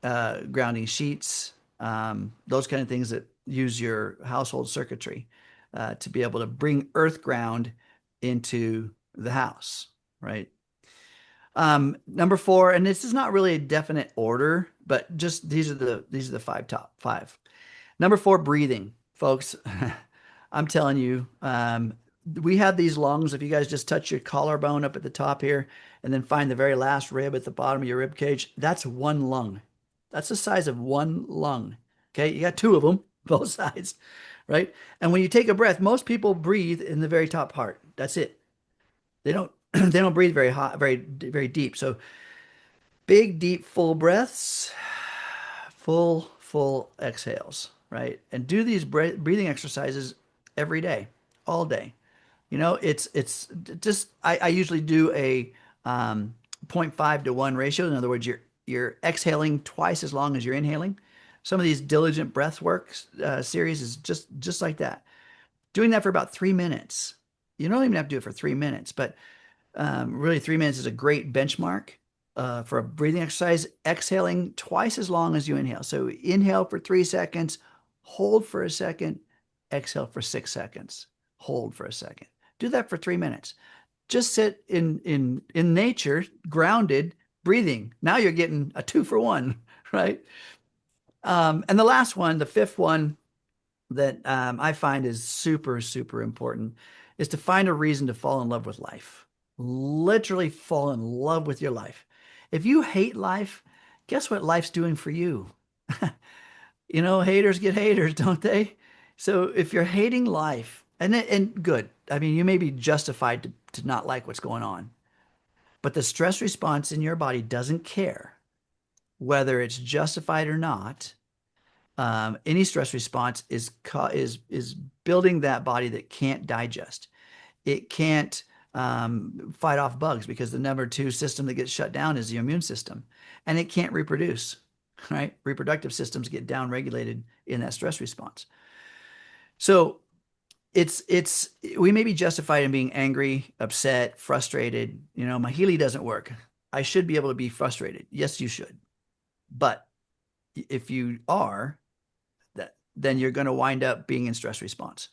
[SPEAKER 1] grounding sheets, those kind of things that use your household circuitry to be able to bring earth ground into the house, right? Number four, and this is not really a definite order, but just these are the top five. Number four, breathing, folks. I'm telling you, we have these lungs. If you guys just touch your collarbone up at the top here, and then find the very last rib at the bottom of your rib cage, that's one lung. That's the size of one lung. Okay, you got two of them, both sides, right? And when you take a breath, most people breathe in the very top part. That's it. They don't they don't breathe very hot, very deep. So big, deep, full breaths, full exhales, right? And do these breathing exercises every day, all day. You know, it's just I usually do a 0.5 to 1 ratio. In other words, you're exhaling twice as long as you're inhaling. Some of these diligent breath work series is just like that. Doing that for about 3 minutes. You don't even have to do it for 3 minutes, but really 3 minutes is a great benchmark for a breathing exercise. Exhaling twice as long as you inhale. So inhale for 3 seconds, hold for a second, exhale for 6 seconds, hold for a second. Do that for 3 minutes. Just sit in nature, grounded, breathing. Now you're getting a 2-for-1, right? And the last one, the fifth one that I find is super, super important is to find a reason to fall in love with life. Literally fall in love with your life. If you hate life, guess what life's doing for you? You know, haters get haters, don't they? So if you're hating life, and good, I mean, you may be justified to not like what's going on, but the stress response in your body doesn't care whether it's justified or not. Any stress response is building that body that can't digest. It can't fight off bugs because the number two system that gets shut down is the immune system, and it can't reproduce. Right? Reproductive systems get down regulated in that stress response. So it's we may be justified in being angry, upset, frustrated. You know, my Healy doesn't work. I should be able to be frustrated. Yes, you should. But if you are, then you're going to wind up being in stress response.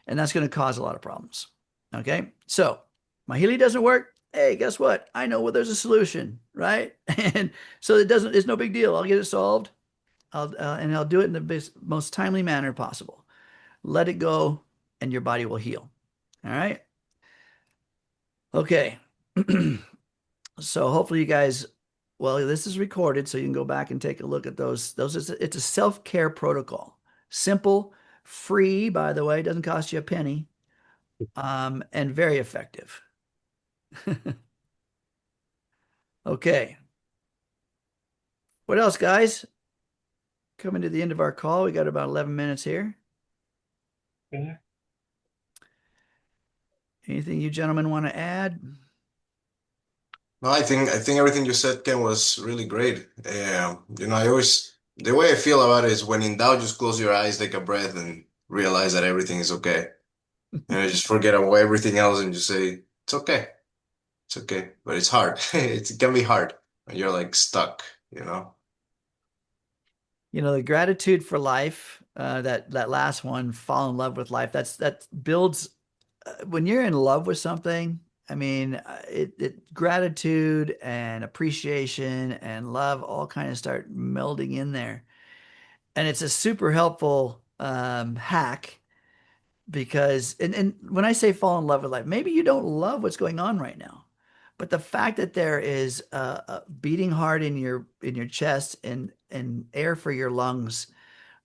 [SPEAKER 1] And that's going to cause a lot of problems. Okay. So my Healy doesn't work. Hey, guess what? I know there's a solution, right? And so it's no big deal. I'll get it solved. And I'll do it in the most timely manner possible. Let it go and your body will heal. All right. Okay. So hopefully you guys, well, this is recorded, so you can go back and take a look at those. It's a self-care protocol. Simple, free, by the way, doesn't cost you a penny, and very effective. Okay. What else, guys? Coming to the end of our call. We got about 11 minutes here. Anything you gentlemen want to add?
[SPEAKER 3] No, I think everything you said, Ken, was really great. You know, the way I feel about it is when in doubt, just close your eyes, take a breath, and realize that everything is okay. You know, just forget about everything else and just say, it's okay. It's okay. But it's hard. It can be hard when you're like stuck, you know?
[SPEAKER 1] You know, the gratitude for life, that last one, fall in love with life, that builds when you're in love with something. I mean, gratitude and appreciation and love all kind of start melding in there. And it's a super helpful hack because, and when I say fall in love with life, maybe you don't love what's going on right now, but the fact that there is a beating heart in your chest and air for your lungs,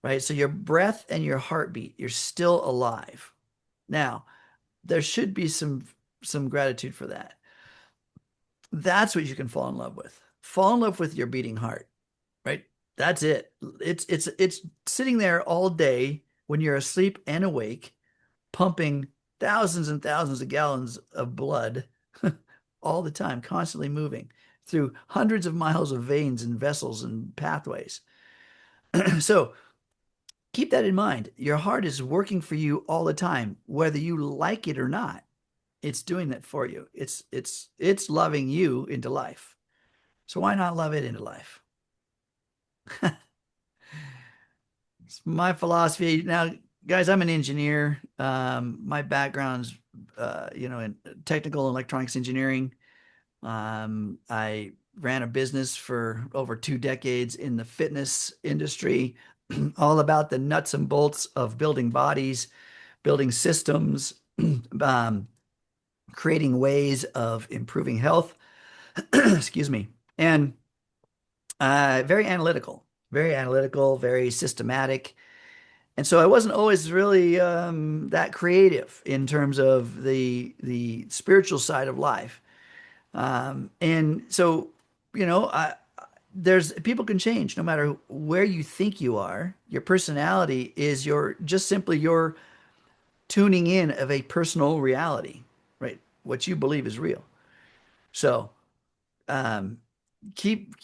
[SPEAKER 1] right? So your breath and your heartbeat, you're still alive. Now, there should be some gratitude for that. That's what you can fall in love with. Fall in love with your beating heart, right? That's it. It's sitting there all day when you're asleep and awake, pumping thousands and thousands of gallons of blood all the time, constantly moving through hundreds of miles of veins and vessels and pathways. So keep that in mind. Your heart is working for you all the time, whether you like it or not. It's doing that for you. It's loving you into life. So why not love it into life? It's my philosophy. Now, guys, I'm an engineer. My background's, in technical electronics engineering. I ran a business for over 2 decades in the fitness industry, all about the nuts and bolts of building bodies, building systems, um, creating ways of improving health. Excuse me. And very analytical, very systematic. And so I wasn't always really that creative in terms of the spiritual side of life. And so, there's people can change no matter where you think you are. Your personality is your just simply your tuning in of a personal reality, right? What you believe is real. So, um, keep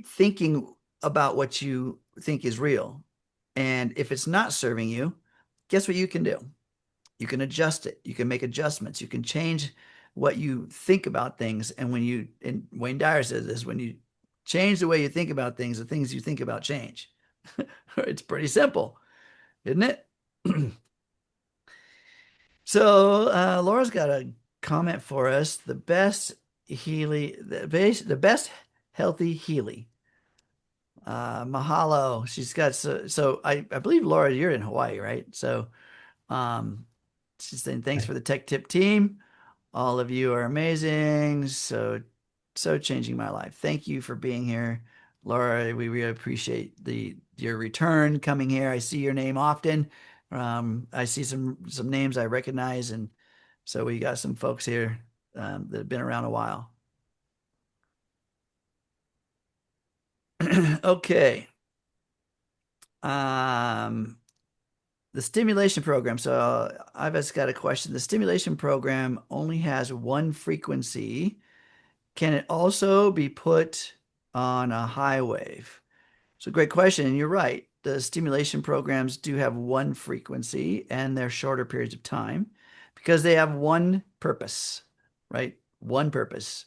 [SPEAKER 1] thinking about what you think is real. And if it's not serving you, guess what you can do? You can adjust it. You can make adjustments. You can change what you think about things. And Wayne Dyer says this, when you change the way you think about things, the things you think about change. It's pretty simple, isn't it? So Laura's got a comment for us. The best healthy Healy. Mahalo. She's got I believe Laura, you're in Hawaii, right? So um she's saying thanks for the tech tip team. All of you are amazing. So changing my life. Thank you for being here. Laura, we really appreciate your return coming here. I see your name often. I see some names I recognize, and so we got some folks here that have been around a while. Okay. Um, the stimulation program. So I've just got a question. The stimulation program only has one frequency. Can it also be put on a HighWave? So great question. And you're right. The stimulation programs do have one frequency and they're shorter periods of time because they have one purpose, right? One purpose.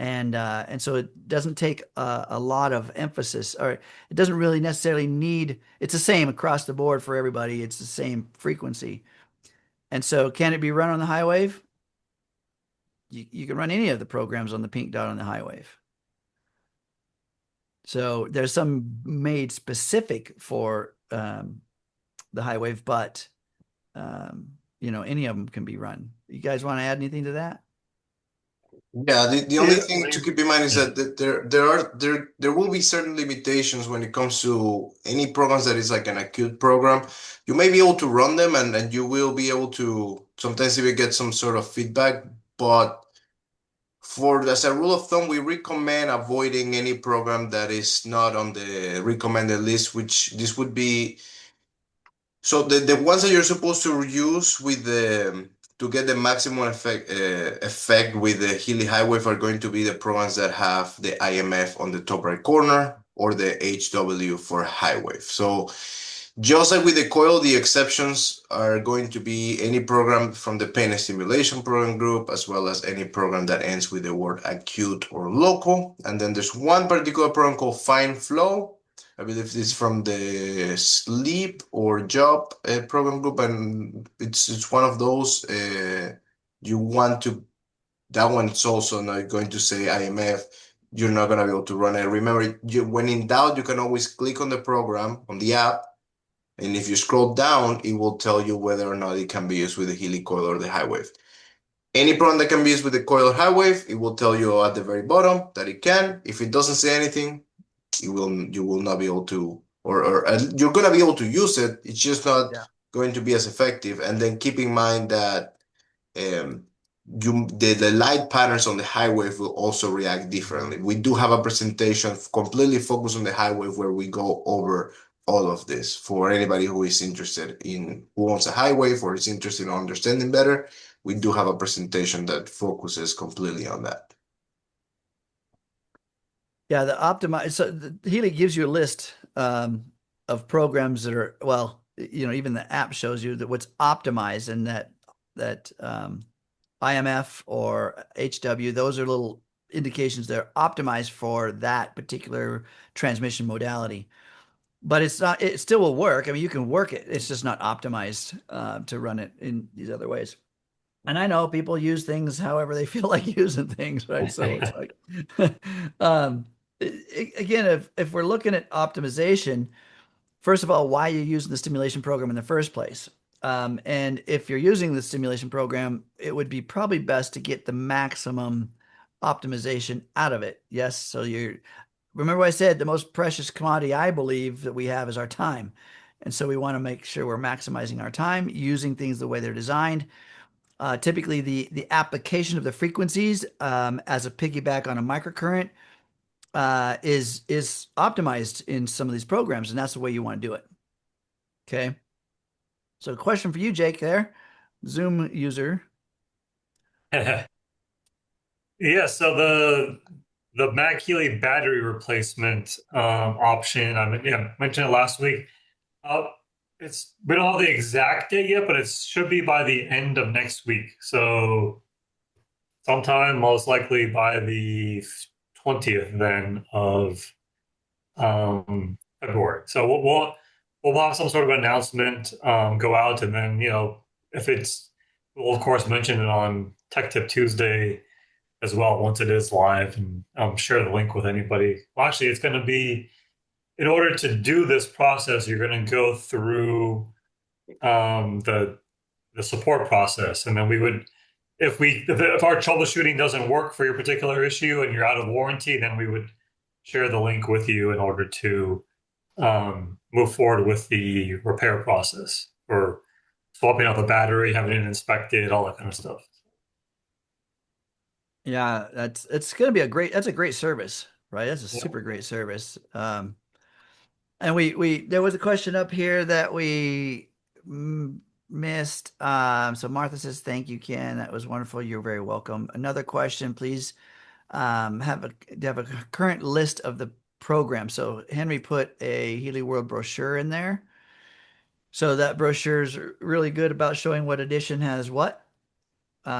[SPEAKER 1] And so it doesn't take a lot of emphasis, or it doesn't really necessarily need, it's the same across the board for everybody. It's the same frequency. And so can it be run on the HighWave? You can run any of the programs on the pink dot on the HighWave. So there's some made specific for the HighWave, but any of them can be run. You guys want to add anything to that?
[SPEAKER 3] Yeah, the only
[SPEAKER 2] Yeah, I
[SPEAKER 3] thing to
[SPEAKER 2] mean,
[SPEAKER 3] keep in mind is that there will be certain limitations when it comes to any programs that is like an acute program. You may be able to run them and you will be able to sometimes even get some sort of feedback, but as a rule of thumb, we recommend avoiding any program that is not on the recommended list, which this would be. So the ones that you're supposed to use with the to get the maximum effect with the Healy HighWave are going to be the programs that have the IMF on the top right corner or the HW for HighWave. So just like with the coil, the exceptions are going to be any program from the pain and stimulation program group, as well as any program that ends with the word acute or local. And then there's one particular program called Fine Flow. I believe it's from the sleep or job program group, and it's one of those you want to. That one's also not going to say IMF. You're not gonna be able to run it. Remember, when in doubt, you can always click on the program on the app, and if you scroll down, it will tell you whether or not it can be used with the Healy coil or the HighWave. Any program that can be used with the coil or HighWave, it will tell you at the very bottom that it can. If it doesn't say anything, you will not be able to, or you're gonna be able to use it. It's just not
[SPEAKER 1] Yeah.
[SPEAKER 3] going to be as effective. And then keep in mind that um, the light patterns on the HighWave will also react differently. We do have a presentation completely focused on the HighWave where we go over all of this for anybody who is interested in who wants a HighWave or is interested in understanding better. We do have a presentation that focuses completely on that.
[SPEAKER 1] Yeah, the optimize. So the Healy gives you a list of programs that are, well, even the app shows you that what's optimized, and that IMF or HW, those are little indications that are optimized for that particular transmission modality. But it's not, it still will work. I mean, you can work it. It's just not optimized to run it in these other ways. And I know people use things however they feel like using things, right? So it's like, um, again, if we're looking at optimization, first of all, why are you using the stimulation program in the first place? And if you're using the stimulation program, it would be probably best to get the maximum optimization out of it. Yes. So remember what I said, the most precious commodity I believe that we have is our time. And so we want to make sure we're maximizing our time using things the way they're designed. Typically, the application of the frequencies as a piggyback on a microcurrent is optimized in some of these programs, and that's the way you want to do it. Okay. So, question for you, Jake. There, Zoom user.
[SPEAKER 2] Yeah, so the MagHealy battery replacement option, mentioned it last week. Uh, we don't have the exact date yet, but it should be by the end of next week. So sometime, most likely by the 20th then of February. So we'll have some sort of announcement go out, and then if we'll of course mention it on Tech Tip Tuesday as well once it is live, and share the link with anybody. Well, actually, it's going to be, in order to do this process, you're going to go through the support process, and then we would, if our troubleshooting doesn't work for your particular issue and you're out of warranty, then we would share the link with you in order to move forward with the repair process for swapping out the battery, having it inspected, all that kind of stuff.
[SPEAKER 1] Yeah, it's going to be that's a great service, right? That's a super great service. And there was a question up here that we missed. So Martha says, "Thank you, Ken. That was wonderful. You're very welcome." Another question, please. Have a current list of the program. So Henry put a Healy World brochure in there. So that brochure is really good about showing what edition has what.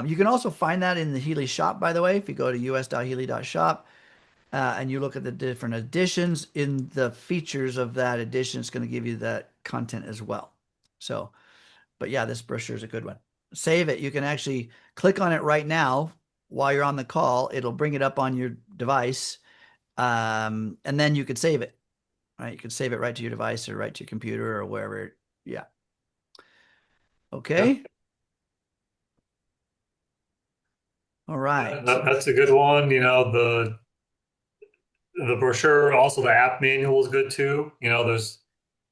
[SPEAKER 1] You can also find that in the Healy shop, by the way. If you go to us.healy.shop and you look at the different editions, in the features of that edition, it's going to give you that content as well. So, but yeah, this brochure is a good one. Save it. You can actually click on it right now while you're on the call. It'll bring it up on your device, and then you could save it. Right? You could save it right to your device or right to your computer or wherever. Yeah. Okay.
[SPEAKER 2] Yep.
[SPEAKER 1] All right.
[SPEAKER 2] That's a good one. The brochure, also the app manual is good too. There's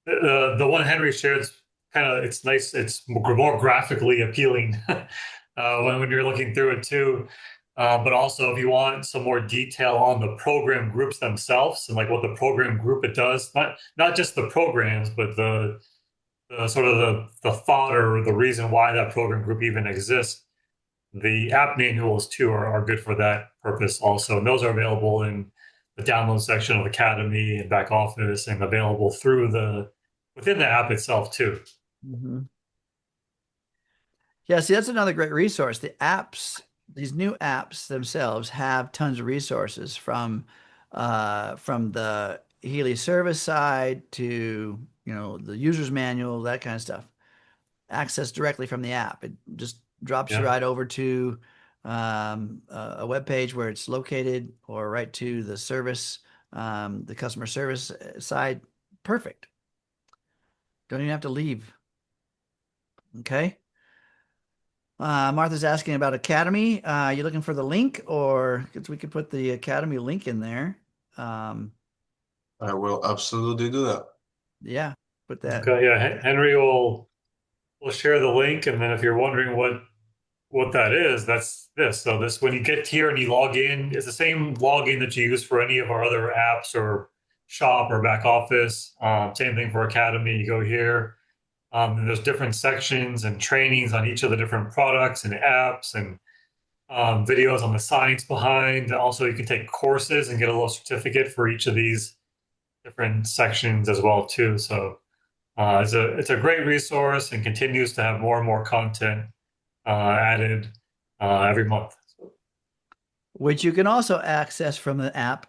[SPEAKER 2] the one Henry shared. It's nice. It's more graphically appealing when you're looking through it too. But also, if you want some more detail on the program groups themselves and like what the program group it does, not just the programs, but the sort of the thought or the reason why that program group even exists. The app manuals too are good for that purpose also. And those are available in the download section of Academy and back office, and available within the app itself too.
[SPEAKER 1] Mm-hmm. Yeah, see, that's another great resource. The apps, these new apps themselves have tons of resources from the Healy service side to, the user's manual, that kind of stuff. Access directly from the app. It just drops you
[SPEAKER 2] Yeah.
[SPEAKER 1] right over to a web page where it's located, or right to the service, the customer service side. Perfect. Don't even have to leave. Okay. Martha's asking about Academy. You looking for the link, or because we could put the Academy link in there?
[SPEAKER 3] I will absolutely do that.
[SPEAKER 1] Yeah, put that.
[SPEAKER 2] Okay. Yeah. Henry will share the link, and then if you're wondering what that is, that's this. So this, when you get here and you log in, it's the same login that you use for any of our other apps or shop or back office. Same thing for Academy. You go here. And there's different sections and trainings on each of the different products and apps, and videos on the science behind. Also, you can take courses and get a little certificate for each of these different sections as well too. So it's a great resource, and continues to have more and more content added every month.
[SPEAKER 1] which you can also access from the app.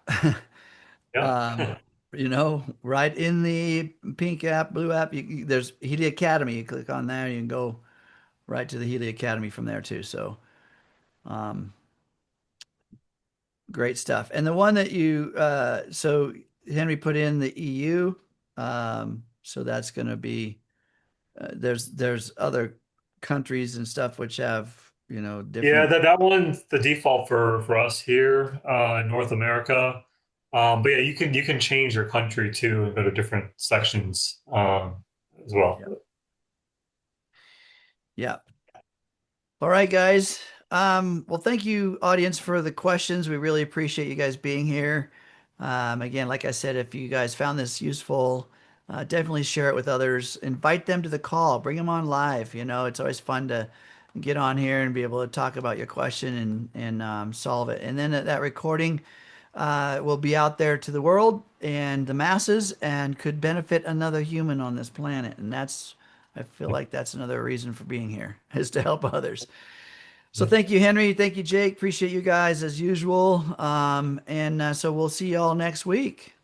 [SPEAKER 1] Um,
[SPEAKER 2] Yeah.
[SPEAKER 1] right in the pink app, blue app, there's Healy Academy. You click on there, you can go right to the Healy Academy from there too. So, um, great stuff. And the one that so Henry put in the EU. So that's going to be, there's other countries and stuff which have,
[SPEAKER 2] Yeah,
[SPEAKER 1] different.
[SPEAKER 2] that one's the default for us here in North America. But yeah, you can change your country too and go to different sections as well.
[SPEAKER 1] Yeah. Yeah. All right, guys. Well, thank you, audience, for the questions. We really appreciate you guys being here. Again, like I said, if you guys found this useful, definitely share it with others. Invite them to the call. Bring them on live. It's always fun to get on here and be able to talk about your question and solve it. And then that recording will be out there to the world and the masses and could benefit another human on this planet. And I feel like that's another reason for being here is to help others. So thank you, Henry. Thank you, Jake. Appreciate you guys as usual. And so we'll see you all next week.